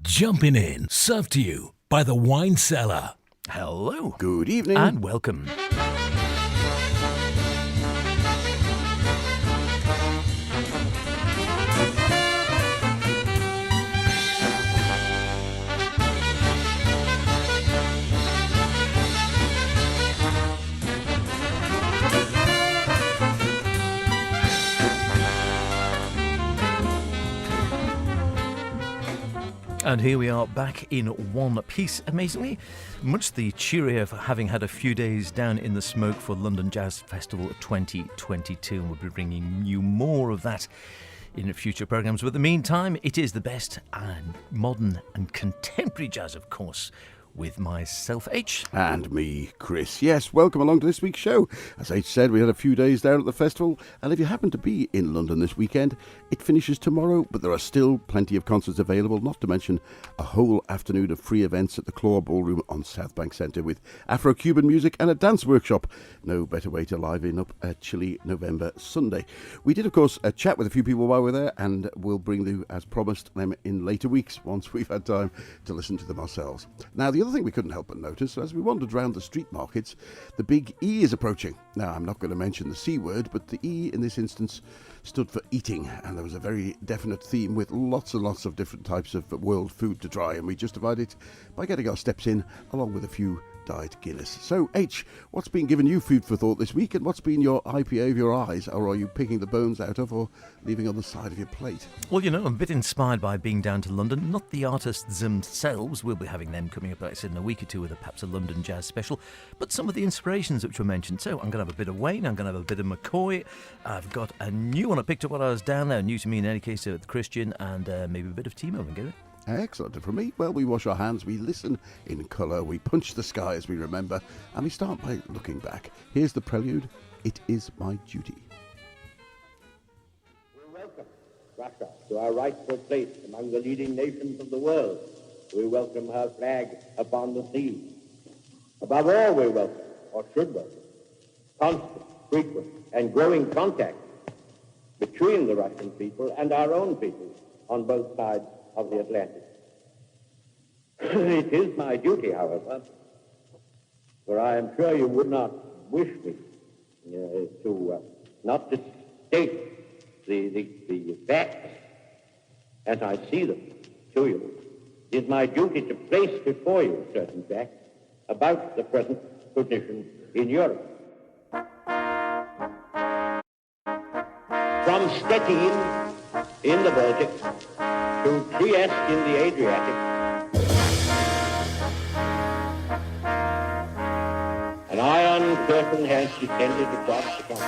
Jumpin In, served to you by the Wine Cellar. Hello. Good evening. And welcome. And here we are back in one piece, amazingly. Much the cheerier for having had a few days down in the smoke for London Jazz Festival 2022. And we'll be bringing you more of that in future programmes. But in the meantime, it is the best and modern and contemporary jazz, of course, with myself, H. And me, Chris. Yes, welcome along to this week's show. As H said, we had a few days down at the festival, and if you happen to be in London this weekend, it finishes tomorrow, but there are still plenty of concerts available, not to mention a whole afternoon of free events at the Claw Ballroom on South Bank Centre with Afro-Cuban music and a dance workshop. No better way to liven up a chilly November Sunday. We did, of course, chat with a few people while we were there, and we'll bring you, as promised, them in later weeks once we've had time to listen to them ourselves. Now, the other thing we couldn't help but notice, as we wandered round the street markets, the big E is approaching. Now, I'm not going to mention the C word, but the E in this instance stood for eating, and there was a very definite theme with lots and lots of different types of world food to try, and we justified it by getting our steps in, along with a few diet Guinness. So, H, what's been giving you food for thought this week, and what's been your IPA of your eyes, or are you picking the bones out of, or leaving on the side of your plate? Well, you know, I'm a bit inspired by being down to London. Not the artists themselves, we'll be having them coming up, like I said, in a week or two with perhaps a London Jazz special, but some of the inspirations which were mentioned. So I'm going to have a bit of Wayne, I'm going to have a bit of McCoy, I've got a new one I picked up while I was down there, new to me in any case, the Christian, and maybe a bit of Timo, and get it. Excellent. And from me, well, we wash our hands, we listen in colour, we punch the sky as we remember, and we start by looking back. Here's the prelude, It Is My Duty. We welcome Russia to our rightful place among the leading nations of the world. We welcome her flag upon the sea. Above all, we welcome, or should welcome, constant, frequent, and growing contact between the Russian people and our own people on both sides of the Atlantic. It is my duty, however, for I am sure you would not wish me to not to state the facts as I see them to you. It is my duty to place before you certain facts about the present position in Europe. From Stettin in the Baltic to Trieste in the Adriatic, an iron curtain has descended across the country.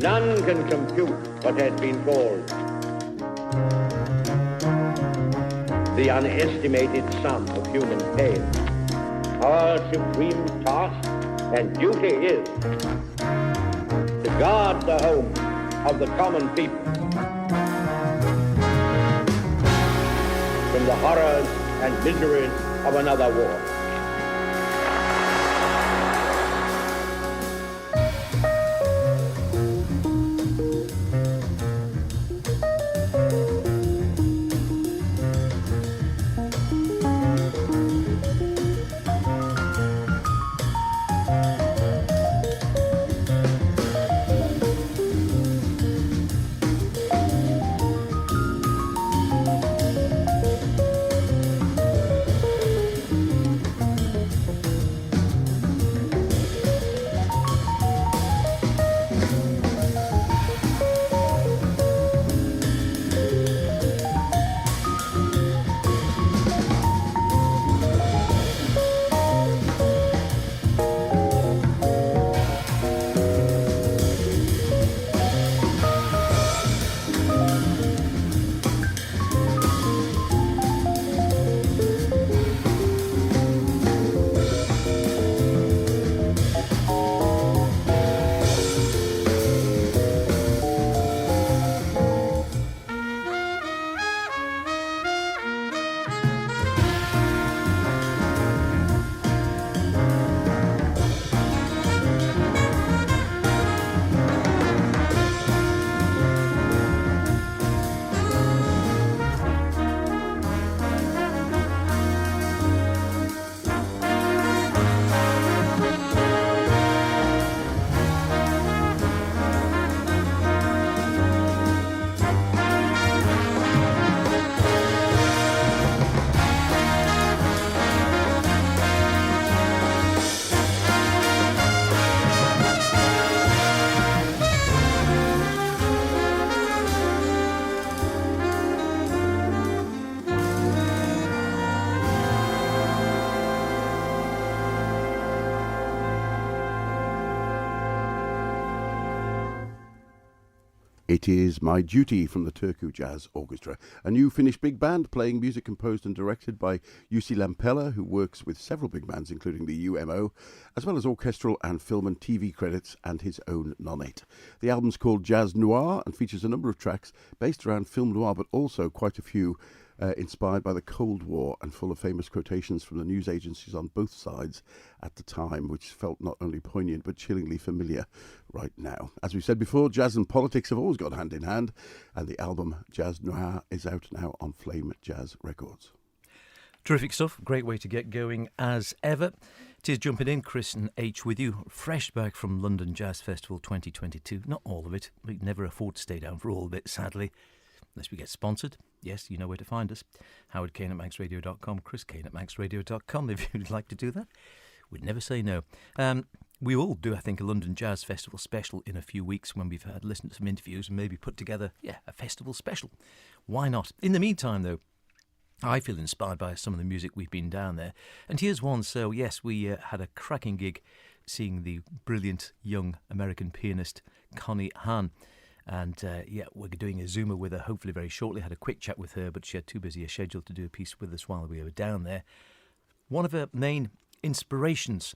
None can compute what has been called the unestimated sum of human pain. Our supreme task and duty is to guard the home of the common people from the horrors and miseries of another war. It is My Duty from the Turku Jazz Orchestra, a new Finnish big band playing music composed and directed by Jussi Lampela, who works with several big bands including the UMO, as well as orchestral and film and TV credits and his own nonet. The album's called Jazz Noir and features a number of tracks based around film noir, but also quite a few inspired by the Cold War and full of famous quotations from the news agencies on both sides at the time, which felt not only poignant but chillingly familiar right now. As we said before, jazz and politics have always gone hand in hand, and the album Jazz Noir is out now on Flame Jazz Records. Terrific stuff. Great way to get going as ever. It is Jumping In, Chris and H with you, fresh back from London Jazz Festival 2022. Not all of it. We can never afford to stay down for all of it, sadly, unless we get sponsored. Yes, you know where to find us. Howard Kane at maxradio.com, Chris Kane at maxradio.com if you'd like to do that. We'd never say no. We will do, I think, a London Jazz Festival special in a few weeks when we've had listened to some interviews and maybe put together, a festival special. Why not? In the meantime, though, I feel inspired by some of the music we've been down there. And here's one. So, yes, we had a cracking gig seeing the brilliant young American pianist Connie Hahn. And, we're doing a Zoomer with her hopefully very shortly. Had a quick chat with her, but she had too busy a schedule to do a piece with us while we were down there. One of her main inspirations,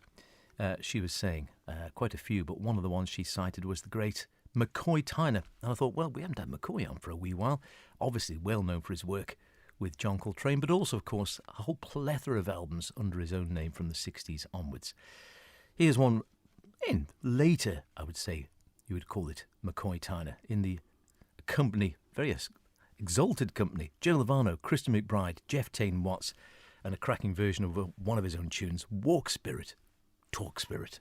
she was saying, quite a few, but one of the ones she cited was the great McCoy Tyner. And I thought, well, we haven't had McCoy on for a wee while. Obviously well known for his work with John Coltrane, but also, of course, a whole plethora of albums under his own name from the 60s onwards. Here's one in later, I would say, you would call it McCoy Tyner, in the company, very exalted company, Joe Lovano, Kristen McBride, Jeff Tain Watts, and a cracking version of one of his own tunes, Walk Spirit, Talk Spirit.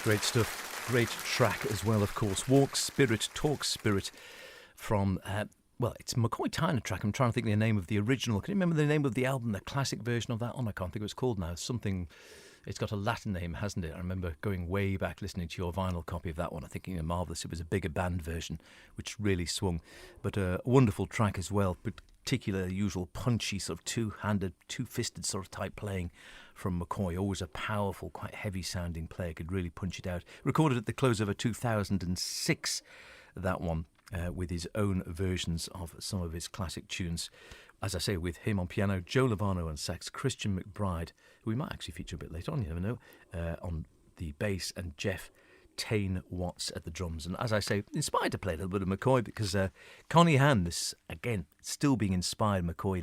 Great stuff. Great track as well, of course. Walk Spirit, Talk Spirit from, it's a McCoy Tyner track. I'm trying to think of the name of the original. Can you remember the name of the album, the classic version of that one? I can't think what it's called now. Something, it's got a Latin name, hasn't it? I remember going way back listening to your vinyl copy of that one. I think marvellous. It was a bigger band version, which really swung. But a wonderful track as well, particularly usual punchy sort of two-handed, two-fisted sort of type playing from McCoy. Always a powerful, quite heavy-sounding player, could really punch it out. Recorded at the close of 2006, that one, with his own versions of some of his classic tunes. As I say, with him on piano, Joe Lovano on sax, Christian McBride, who we might actually feature a bit later on, you never know, on the bass, and Jeff Tane Watts at the drums. And as I say, inspired to play a little bit of McCoy because Connie Han, this again still being inspired. McCoy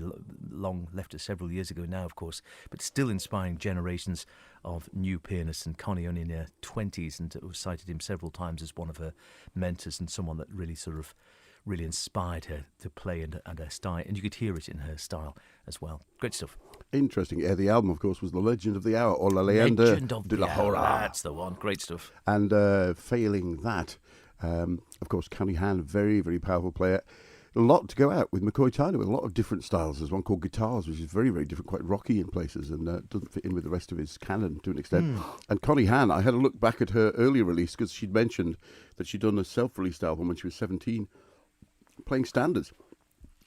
long left us several years ago now, of course, but still inspiring generations of new pianists. And Connie only in her 20s, and cited him several times as one of her mentors and someone that really inspired her to play and her style, and you could hear it in her style as well. Great stuff. Interesting. Yeah, the album, of course, was The Legend of the Hour, or La Leyenda Legend of de la the Hora. Hour. That's the one. Great stuff. And failing that, of course, Connie Han, very, very powerful player. A lot to go out with McCoy Tyner, with a lot of different styles. There's one called Guitars, which is very, very different, quite rocky in places, and doesn't fit in with the rest of his canon to an extent. And Connie Han, I had a look back at her earlier release, because she'd mentioned that she'd done a self-released album when she was 17, playing standards.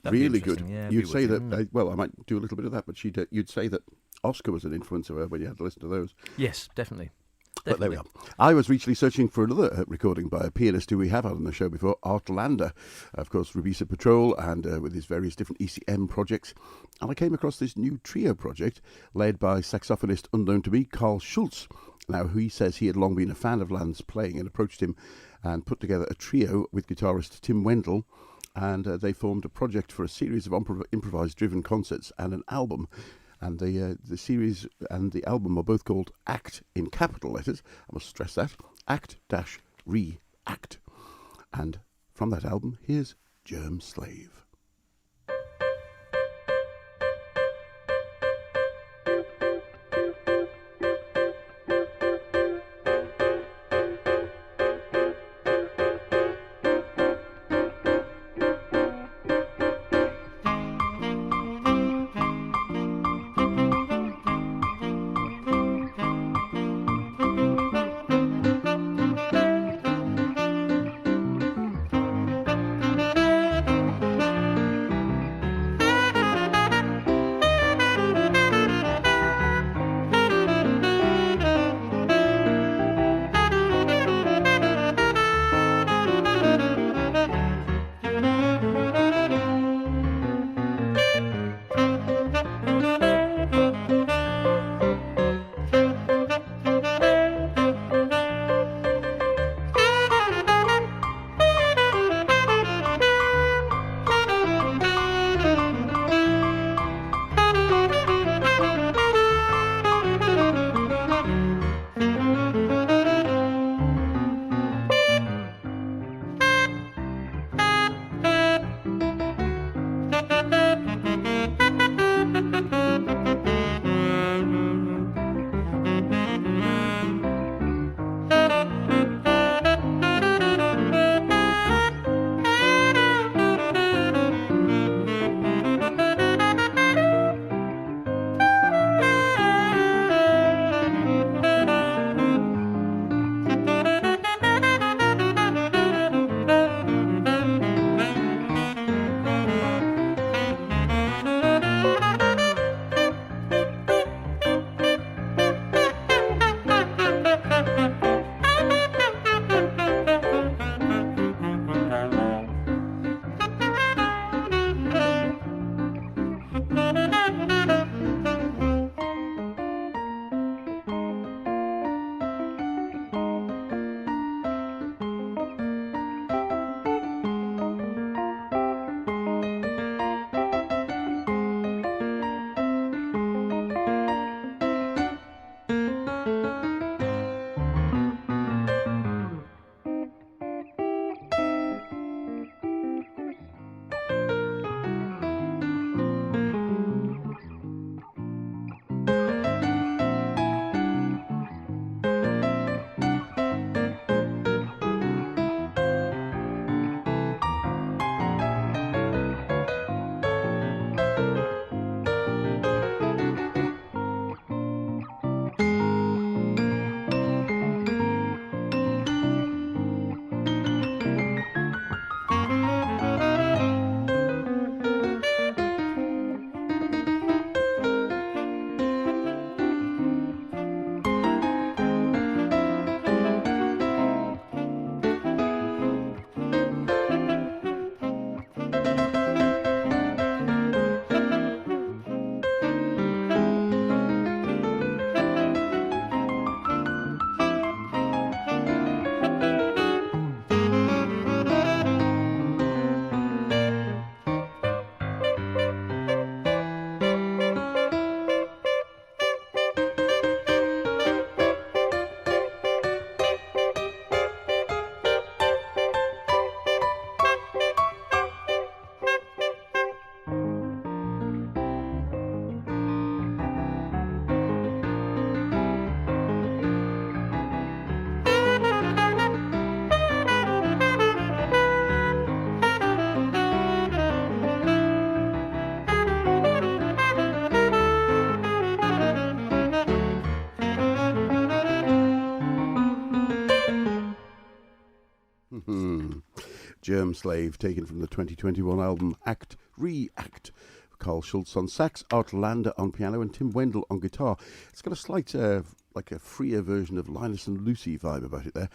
That'd really good. Yeah, you'd say that, I might do a little bit of that, but you'd say that Oscar was an influence of her when you had to listen to those. Yes, definitely. But there we are. I was recently searching for another recording by a pianist who we have had on the show before, Art Lander, of course, Rubisa Patrol, and with his various different ECM projects. And I came across this new trio project led by saxophonist unknown to me, Carl Schultz. Now, he says he had long been a fan of Land's playing and approached him and put together a trio with guitarist Tim Wendell, and they formed a project for a series of improvised-driven concerts and an album. And the series and the album are both called Act in capital letters. I must stress that. Act-React. And from that album, here's Germ Slave. Germ Slave, taken from the 2021 album Act, React. Carl Schultz on sax, Art Lander on piano, and Tim Wendell on guitar. It's got a slight, like a freer version of Linus and Lucy vibe about it there.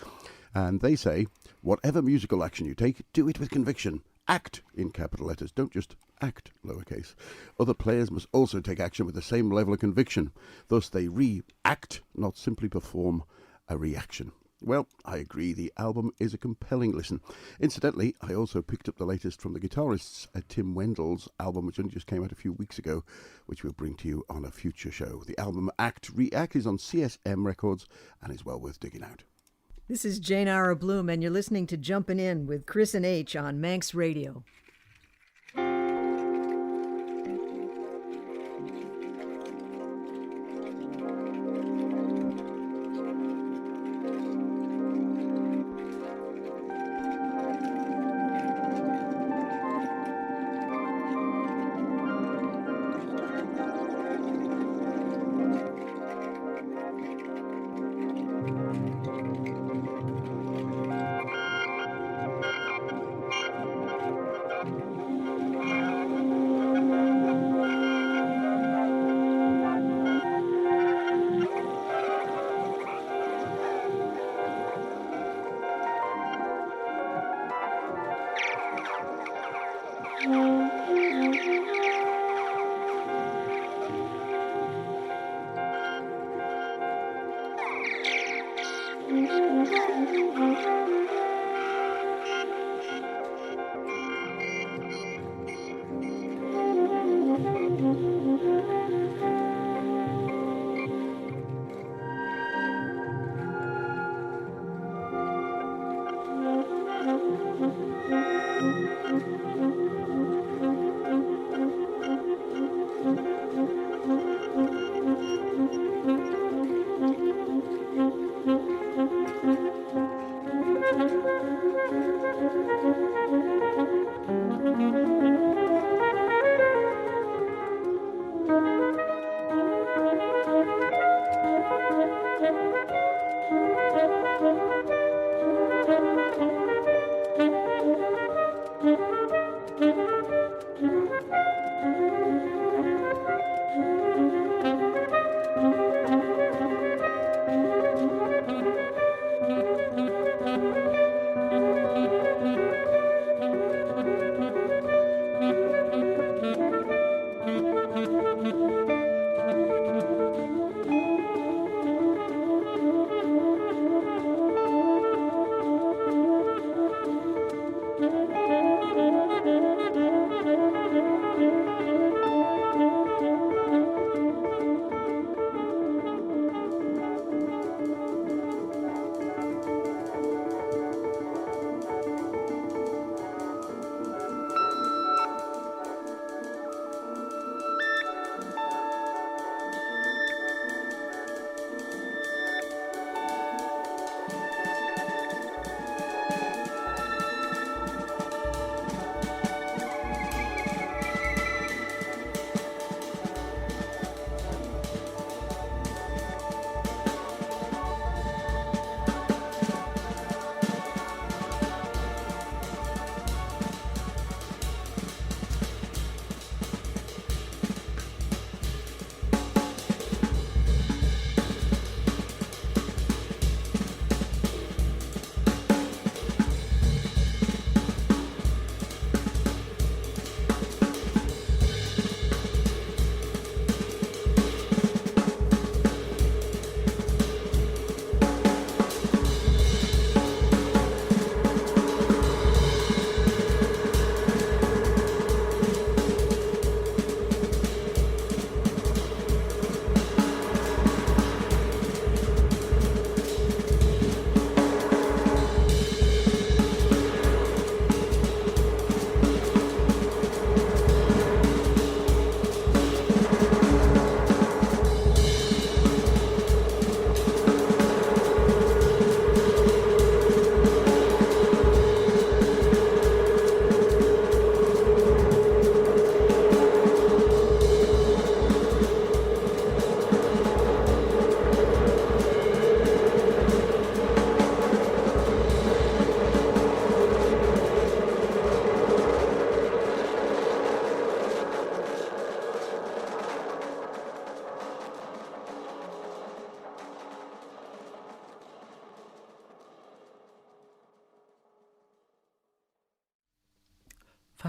And they say, whatever musical action you take, do it with conviction. Act in capital letters, don't just act lowercase. Other players must also take action with the same level of conviction. Thus they react, not simply perform a reaction. Well, I agree, the album is a compelling listen. Incidentally, I also picked up the latest from the guitarist's Tim Wendell's album, which only just came out a few weeks ago, which we'll bring to you on a future show. The album Act, React is on CSM Records and is well worth digging out. This is Jane Ara Bloom, and you're listening to Jumpin' In with Chris and H on Manx Radio.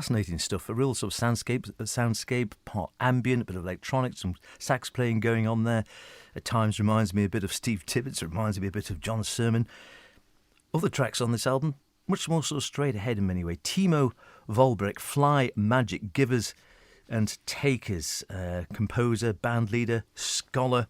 fascinating stuff. A real sort of soundscape, part ambient, a bit of electronics, some sax playing going on there. At times reminds me a bit of Steve Tibbets, reminds me a bit of John Sermon. Other tracks on this album, much more sort of straight ahead in many ways. Timo Volbrecht, Fly, Magic, Givers and Takers, composer, band leader, scholar.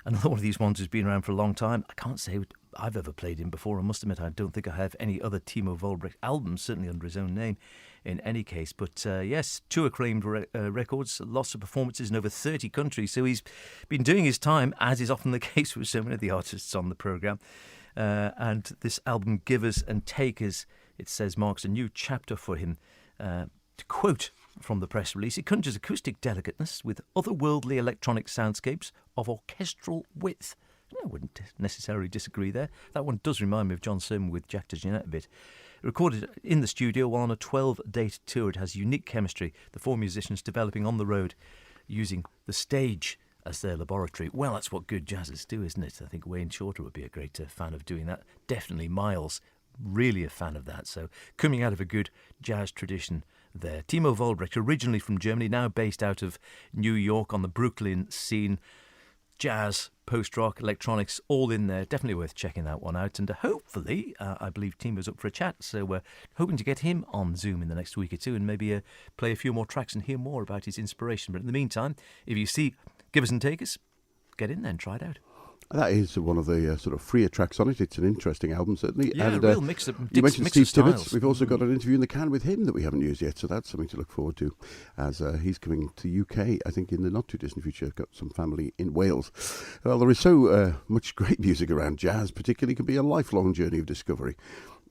Another one of these ones who's been around for a long time. I can't say I've ever played him before. I must admit I don't think I have any other Timo Volbrecht albums, certainly under his own name in any case. But yes, 2 acclaimed records, lots of performances in over 30 countries. So he's been doing his time, as is often the case with so many of the artists on the programme. And this album, Givers and Takers, it says marks a new chapter for him. To quote from the press release, it conjures acoustic delicateness with otherworldly electronic soundscapes of orchestral width. I wouldn't necessarily disagree there. That one does remind me of John Sermon with Jack DeJohnette a bit. Recorded in the studio while on a 12-date tour, it has unique chemistry, the 4 musicians developing on the road using the stage as their laboratory. Well, that's what good jazzers do, isn't it? I think Wayne Shorter would be a great fan of doing that. Definitely Miles, really a fan of that. So coming out of a good jazz tradition there. Timo Volbrecht, originally from Germany, now based out of New York on the Brooklyn scene. Jazz, post-rock, electronics, all in there. Definitely worth checking that one out. And hopefully, I believe Timo's up for a chat. So we're hoping to get him on Zoom in the next week or two and maybe play a few more tracks and hear more about his inspiration. But in the meantime, if you see Givers and Takers, get in there and try it out. That is one of the sort of freer tracks on it. It's an interesting album, certainly. Yeah, and, a real mix of you mentioned mix Steve of styles. Tibbets. We've also got an interview in the can with him that we haven't used yet, so that's something to look forward to as he's coming to UK, I think, in the not-too-distant future. Got some family in Wales. Well, there is so much great music around jazz, particularly can be a lifelong journey of discovery.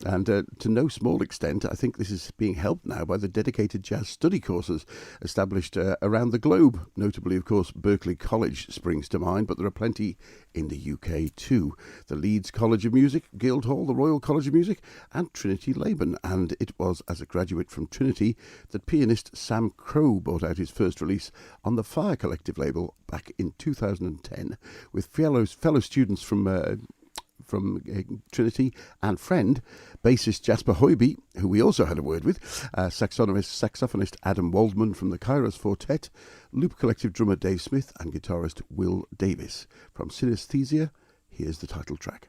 And to no small extent, I think this is being helped now by the dedicated jazz study courses established around the globe. Notably, of course, Berklee College springs to mind, but there are plenty in the UK too. The Leeds College of Music, Guildhall, the Royal College of Music, and Trinity Laban. And it was as a graduate from Trinity that pianist Sam Crowe brought out his first release on the Fire Collective label back in 2010 with fellow students from Trinity and friend, bassist Jasper Hoyby, who we also had a word with, saxophonist Adam Waldman from the Kairos Quartet, Loop Collective drummer Dave Smith, and guitarist Will Davis. From Synesthesia, here's the title track.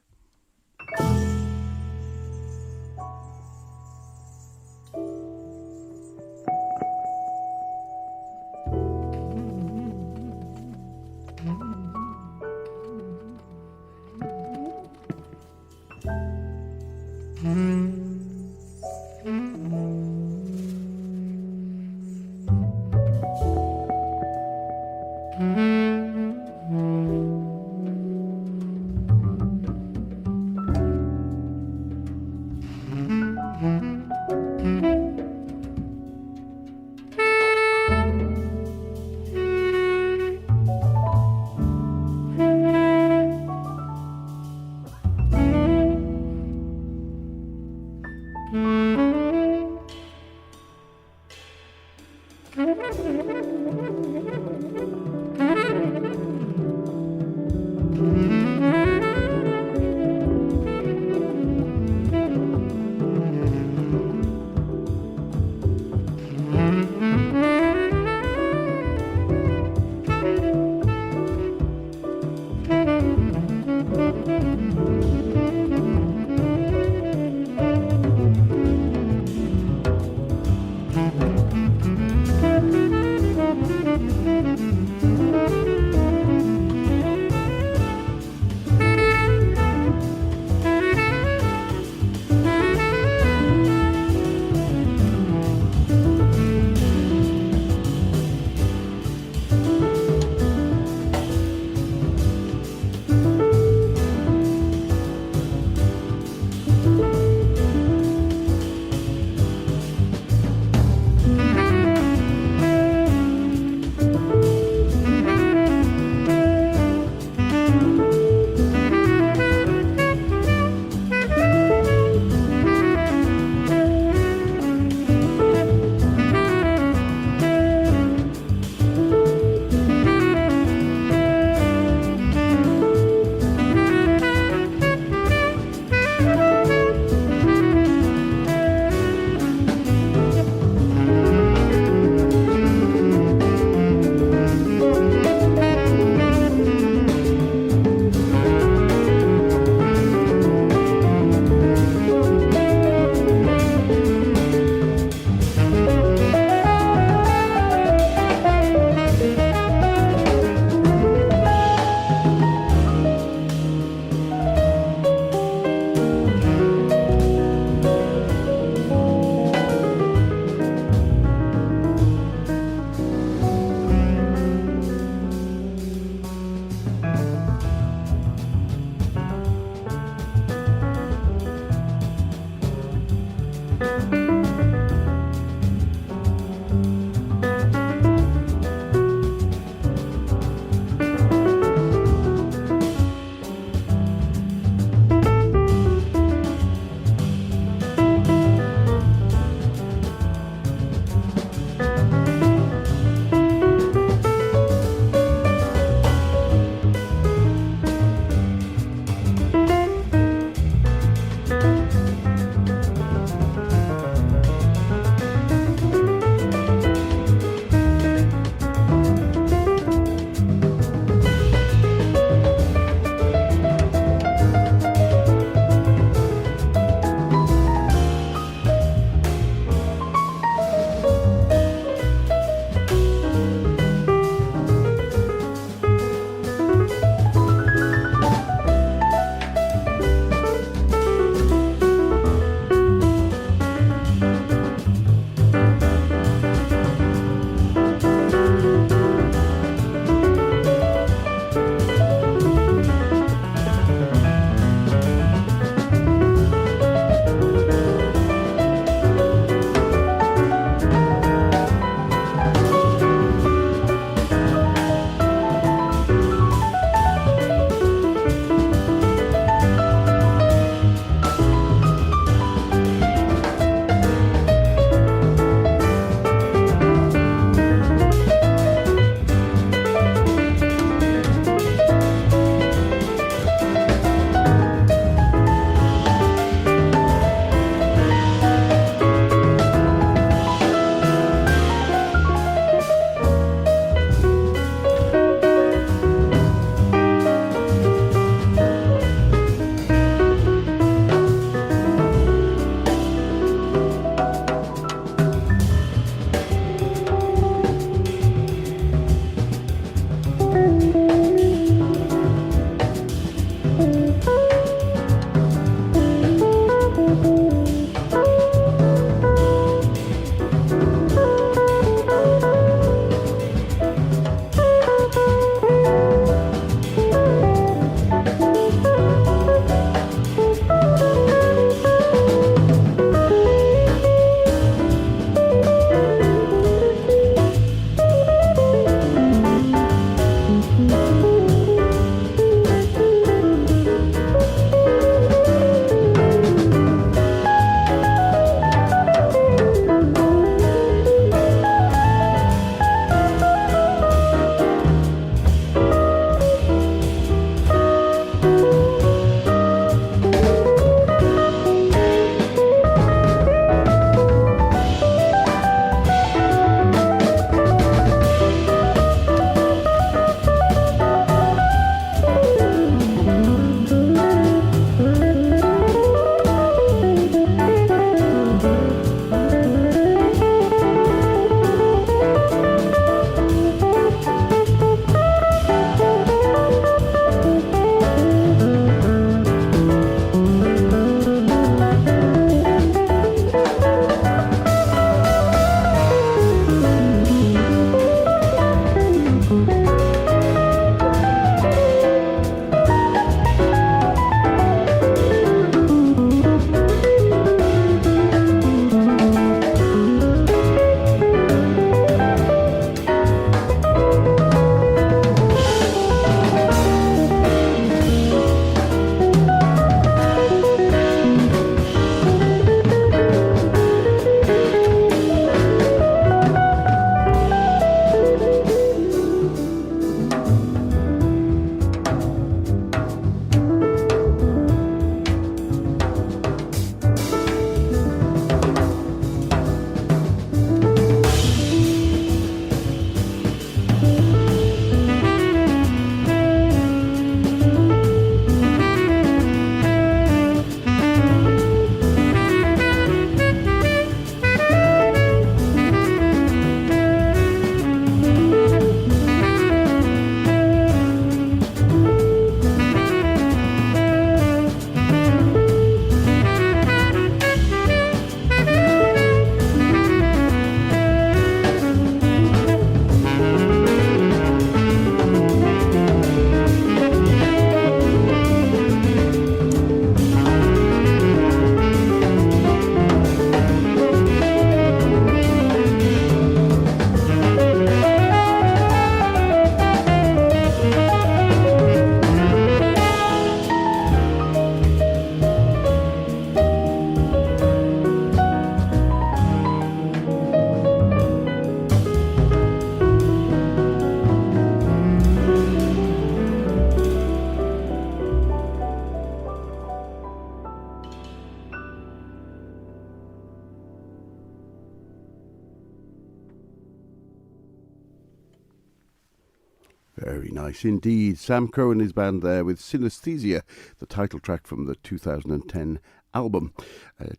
Very nice indeed. Sam Crow and his band there with Synesthesia, the title track from the 2010 album.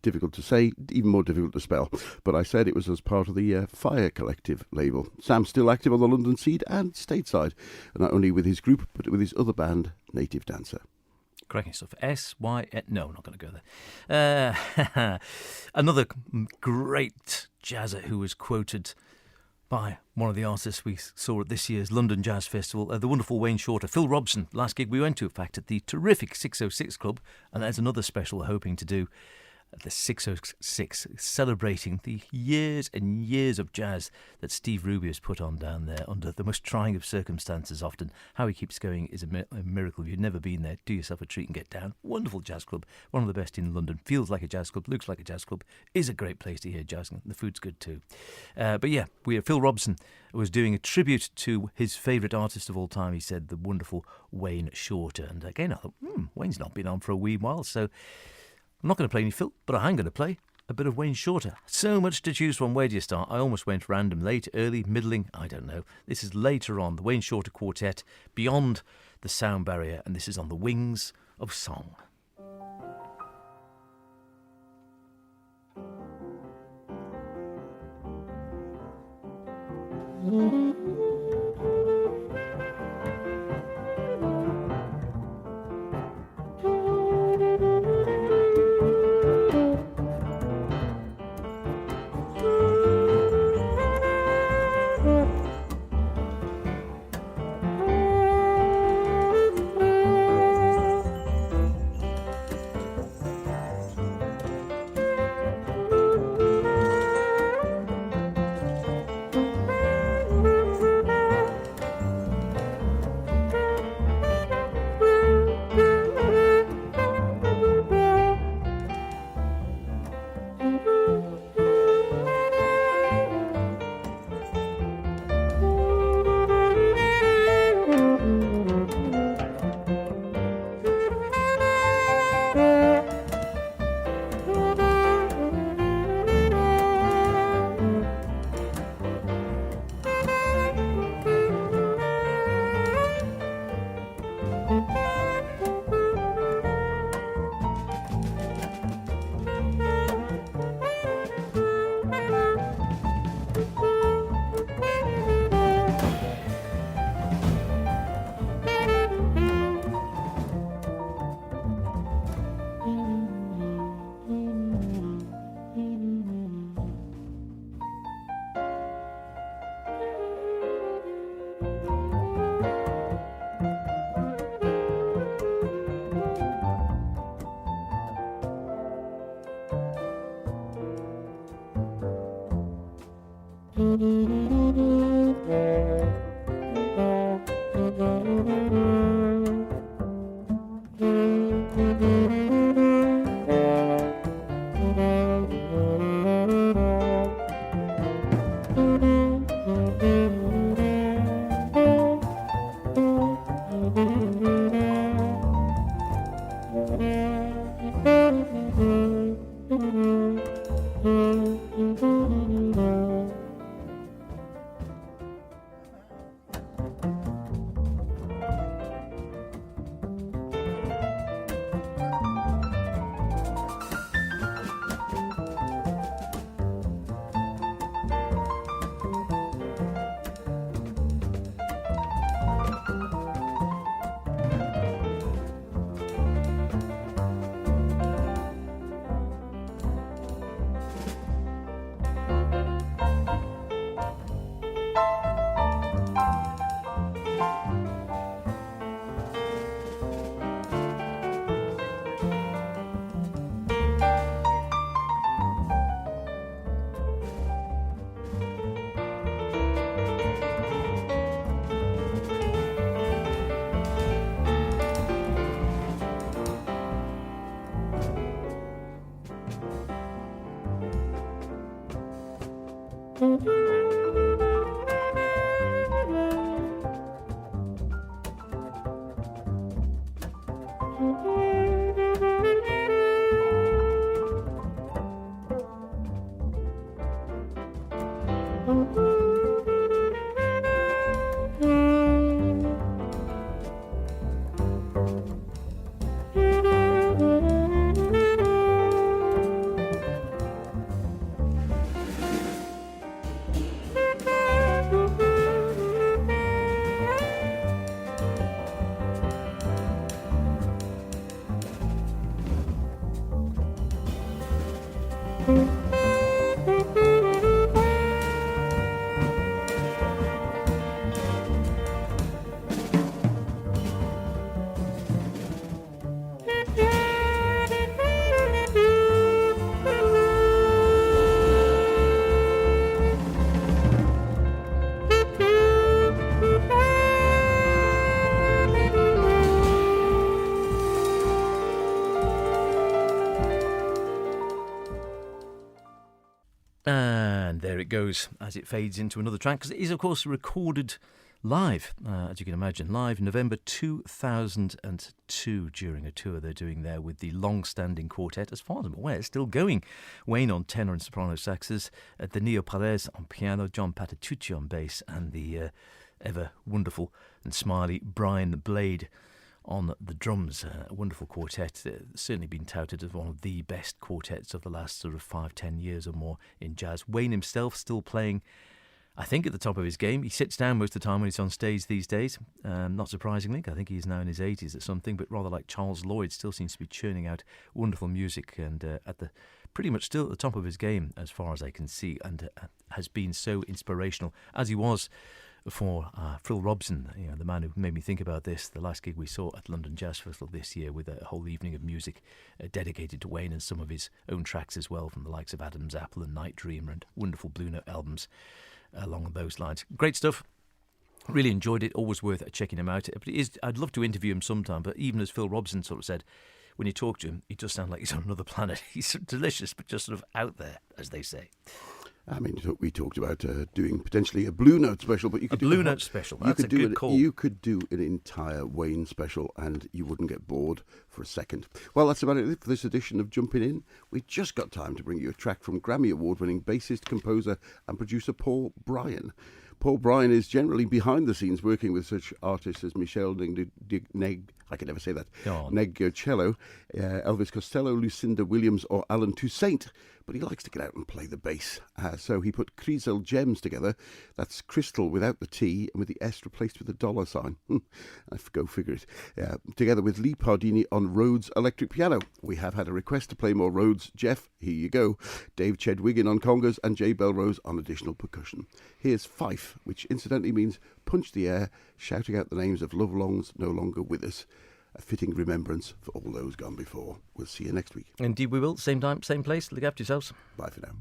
Difficult to say, even more difficult to spell, but I said it was as part of the Fire Collective label. Sam's still active on the London Seed and stateside, not only with his group, but with his other band, Native Dancer. Cracking stuff. S-Y-N... No, I'm not going to go there. Another great jazzer who was quoted by one of the artists we saw at this year's London Jazz Festival, the wonderful Wayne Shorter. Phil Robson, last gig we went to, in fact, at the terrific 606 Club, and there's another special we're hoping to do at the 606, celebrating the years and years of jazz that Steve Ruby has put on down there under the most trying of circumstances often. How he keeps going is a miracle. If you've never been there, do yourself a treat and get down. Wonderful jazz club, one of the best in London. Feels like a jazz club, looks like a jazz club, is a great place to hear jazz, and the food's good too. But yeah, Phil Robson was doing a tribute to his favourite artist of all time, he said, the wonderful Wayne Shorter. And again, I thought, Wayne's not been on for a wee while, so I'm not going to play any Phil, but I am going to play a bit of Wayne Shorter. So much to choose from. Where do you start? I almost went random. Late, early, middling, I don't know. This is later on, the Wayne Shorter Quartet, Beyond the Sound Barrier, and this is on the Wings of Song. there it goes as it fades into another track, because it is, of course, recorded live, as you can imagine, live November 2002 during a tour they're doing there with the long-standing quartet, as far as I'm aware, still going. Wayne on tenor and soprano saxes, Danilo Perez on piano, John Patitucci on bass, and the ever wonderful and smiley Brian Blade on the drums. A wonderful quartet, certainly been touted as one of the best quartets of the last sort of 5-10 years or more in jazz. Wayne himself still playing, I think, at the top of his game. He sits down most of the time when he's on stage these days, not surprisingly. I think he's now in his 80s or something, but rather like Charles Lloyd, still seems to be churning out wonderful music and pretty much still at the top of his game as far as I can see, and has been so inspirational, as he was for Phil Robson, the man who made me think about this, the last gig we saw at London Jazz Festival this year, with a whole evening of music dedicated to Wayne and some of his own tracks as well, from the likes of Adam's Apple and Night Dreamer and wonderful Blue Note albums along those lines. Great stuff. Really enjoyed it. Always worth checking him out. But I'd love to interview him sometime, but even as Phil Robson sort of said, when you talk to him, he does sound like he's on another planet. He's delicious, but just sort of out there, as they say. I mean, we talked about doing potentially a Blue Note special, but you could do a Blue Note special. That's a good call. You could do an entire Wayne special, and you wouldn't get bored for a second. Well, that's about it for this edition of Jumpin' In. We've just got time to bring you a track from Grammy Award-winning bassist, composer, and producer Paul Bryan. Paul Bryan is generally behind the scenes working with such artists as Michel Neg, I can never say that, Cello, Elvis Costello, Lucinda Williams, or Alan Toussaint, but he likes to get out and play the bass. So he put Crisel Gems together. That's crystal without the T and with the S replaced with a dollar sign. Go figure it. Together with Lee Pardini on Rhodes electric piano. We have had a request to play more Rhodes. Jeff, here you go. Dave Chedwigan on congas and Jay Belrose on additional percussion. Here's Fife, which incidentally means punch the air, shouting out the names of loved ones no longer with us. A fitting remembrance for all those gone before. We'll see you next week. Indeed we will. Same time, same place. Look after yourselves. Bye for now.